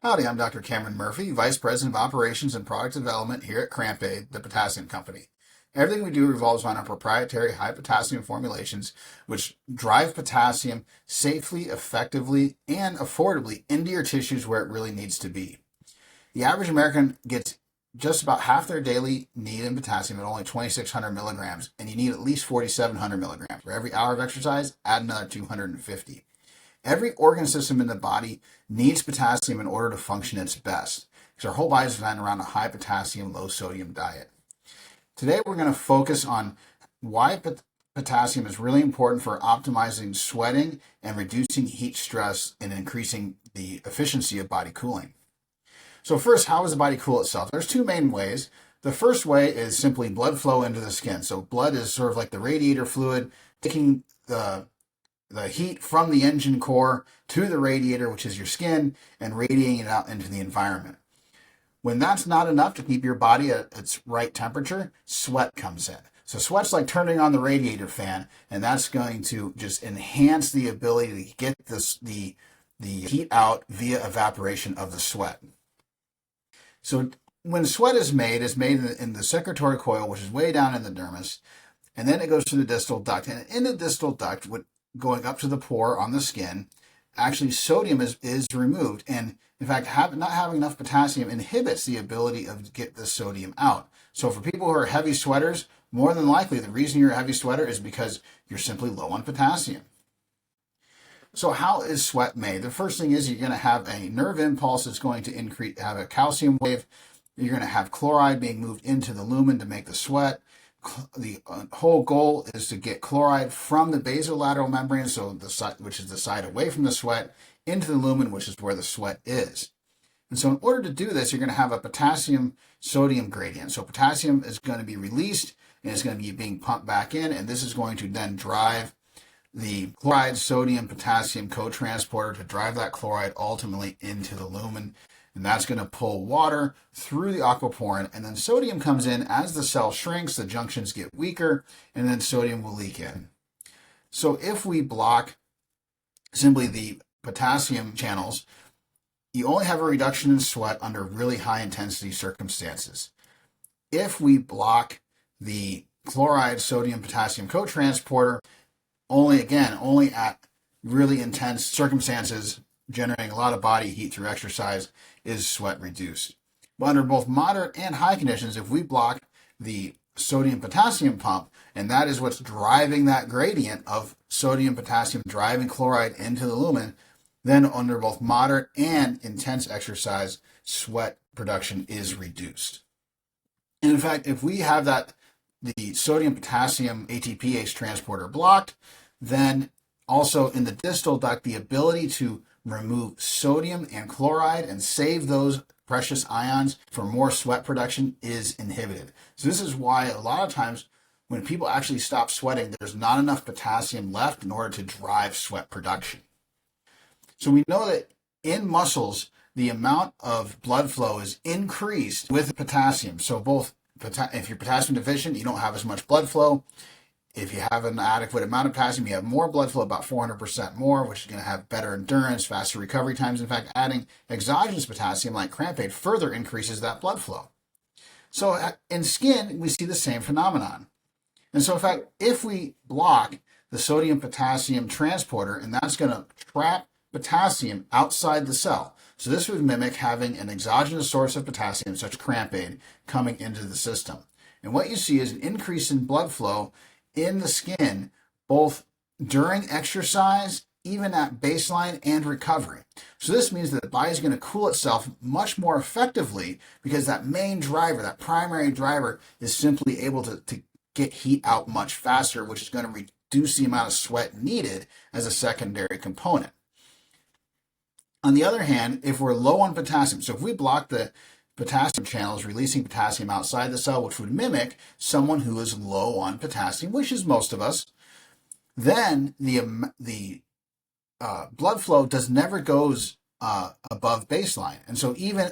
Howdy, I'm Dr. Cameron Murphy, Vice President of Operations and Product Development here at Cramp-Aid, the Potassium Company. Everything we do revolves around our proprietary high potassium formulations, which drive potassium safely, effectively, and affordably into your tissues where it really needs to be. The average American gets just about half their daily need in potassium at only 2,600 milligrams, and you need at least 4,700 milligrams. For every hour of exercise, add another 250. Every organ system in the body needs potassium in order to function its best, because our whole body is designed around a high potassium, low sodium diet. Today we're going to focus on why potassium is really important for optimizing sweating and reducing heat stress and increasing the efficiency of body cooling. So first, how does the body cool itself? There's two main ways. The first way is simply blood flow into the skin. So blood is sort of like the radiator fluid, taking the heat from the engine core to the radiator, which is your skin, and radiating it out into the environment. When that's not enough to keep your body at its right temperature, sweat comes in. So sweat's like turning on the radiator fan, and that's going to just enhance the ability to get the heat out via evaporation of the sweat. So when sweat is made in the secretory coil, which is way down in the dermis, and then it goes to the distal duct. And in the distal duct, going up to the pore on the skin, actually sodium is removed. And in fact, not having enough potassium inhibits the ability of get the sodium out. So for people who are heavy sweaters, more than likely the reason you're a heavy sweater is because you're simply low on potassium. So how is sweat made? The first thing is you're going to have a nerve impulse that's going to have a calcium wave. You're going to have chloride being moved into the lumen to make the sweat. The whole goal is to get chloride from the basolateral membrane, which is the side away from the sweat, into the lumen, which is where the sweat is. And so in order to do this, you're going to have a potassium-sodium gradient. So potassium is going to be released, and it's going to be being pumped back in, and this is going to then drive the chloride, sodium, potassium co-transporter to drive that chloride ultimately into the lumen. And that's going to pull water through the aquaporin, and then sodium comes in as the cell shrinks, the junctions get weaker, and then sodium will leak in. So if we block simply the potassium channels, you only have a reduction in sweat under really high intensity circumstances. If we block the chloride, sodium, potassium co-transporter, only at really intense circumstances, generating a lot of body heat through exercise, is sweat reduced. But under both moderate and high conditions, if we block the sodium-potassium pump, and that is what's driving that gradient of sodium-potassium driving chloride into the lumen, then under both moderate and intense exercise, sweat production is reduced. And in fact, if we have the sodium-potassium ATPase transporter blocked, then also in the distal duct, the ability to remove sodium and chloride and save those precious ions for more sweat production is inhibited. So this is why a lot of times when people actually stop sweating, there's not enough potassium left in order to drive sweat production. So we know that in muscles, the amount of blood flow is increased with potassium. So if you're potassium deficient, you don't have as much blood flow. If you have an adequate amount of potassium, you have more blood flow, about 400% more, which is going to have better endurance, faster recovery times. In fact, adding exogenous potassium like Cramp-Aid further increases that blood flow. So in skin, we see the same phenomenon. And so in fact, if we block the sodium-potassium transporter, and that's going to trap potassium outside the cell. So this would mimic having an exogenous source of potassium, such as Cramp-Aid, coming into the system. And what you see is an increase in blood flow in the skin, both during exercise, even at baseline and recovery. So this means that the body's going to cool itself much more effectively because that main driver, that primary driver, is simply able to get heat out much faster, which is going to reduce the amount of sweat needed as a secondary component. On the other hand, if we're low on potassium, so if we block the potassium channels releasing potassium outside the cell, which would mimic someone who is low on potassium, which is most of us, then the blood flow never goes above baseline. And so even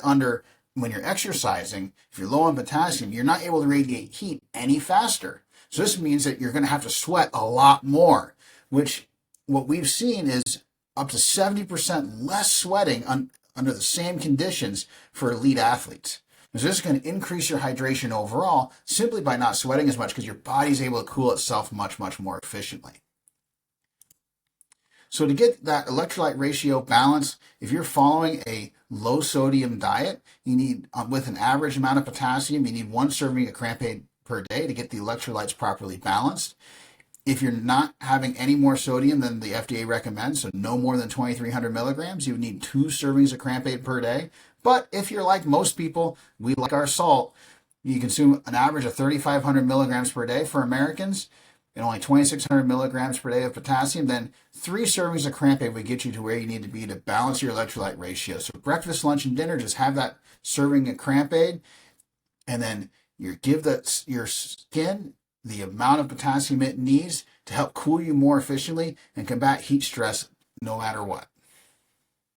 when you're exercising, if you're low on potassium, you're not able to radiate heat any faster. So this means that you're going to have to sweat a lot more, which what we've seen is up to 70% less sweating under the same conditions for elite athletes. So this is going to increase your hydration overall simply by not sweating as much because your body's able to cool itself much, much more efficiently. So to get that electrolyte ratio balance, if you're following a low sodium diet, you need, with an average amount of potassium, you need 1 serving of Cramp-Aid per day to get the electrolytes properly balanced. If you're not having any more sodium than the FDA recommends, so no more than 2,300 milligrams, you would need 2 servings of Cramp-Aid per day. But if you're like most people, we like our salt, you consume an average of 3,500 milligrams per day for Americans and only 2,600 milligrams per day of potassium, then 3 servings of Cramp-Aid would get you to where you need to be to balance your electrolyte ratio. So breakfast, lunch, and dinner, just have that serving of Cramp-Aid, and then you give your skin the amount of potassium it needs to help cool you more efficiently and combat heat stress no matter what.